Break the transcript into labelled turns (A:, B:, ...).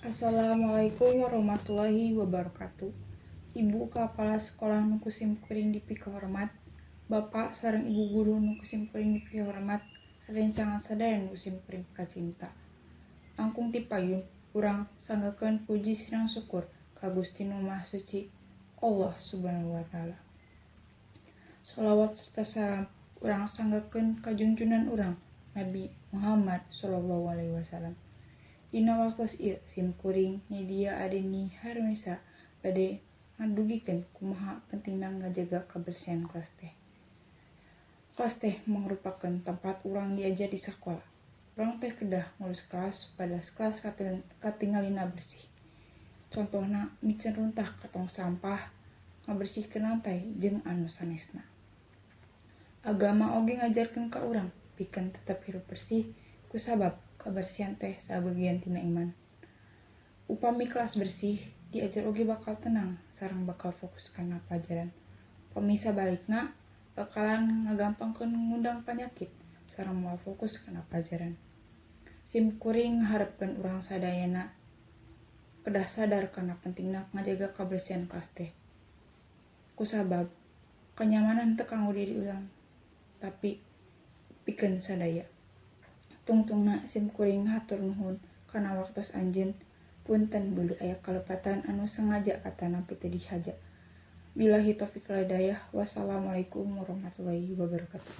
A: Assalamualaikum warahmatullahi wabarakatuh. Ibu Kepala Sekolah nu kusimkuring dipika hormat, Bapak sareng Ibu Guru nu kusimkuring dipika hormat, rencangan sadaya nu kusimkuring kacinta. Angkung ti payun, urang sanggakeun puji sirang syukur ka Gusti Nu Maha Suci Allah Subhanahu wa taala. Sholawat serta salam urang sanggakeun ka junjunan urang Nabi Muhammad sallallahu alaihi wasallam. Dina waktos ieu simkuring nyedia adeni harmesa bade ngadugikeun kumaha pentingna ngajaga kabersihan kelas teh. Kelas teh mangrupakeun tempat urang diajar di sakola. Urang teh kedah ngurus kelas supaya kelas katingalina bersih. Contohna micen runtah ka tong sampah, ngabersihkeun lantai jeung anu sanesna. Agama oge ngajarkeun ka urang pikeun tetep hirup bersih kusabab kabersihan teh sabagian tina iman. Upami kelas bersih, diajar oge bakal tenang sareng bakal fokus kana pelajaran. Upami sabalikna, bakalan ngagampangkeun ngundang panyakit sareng moal fokus kana pelajaran. Simkuring ngaharepkeun urang sadayana kedah sadar kana pentingna ngajaga kabersihan kelas teh. Kusabab kenyamanan teu kanggo diri urang, tapi pikeun sadaya. Tungtungna simkuring hatur nuhun kana waktos anjeun. Punten beuli aya kalepatan anu sengaja kata nampi teu dihaja. Billahi taufiq wal hidayah. Wassalamualaikum warahmatullahi wabarakatuh.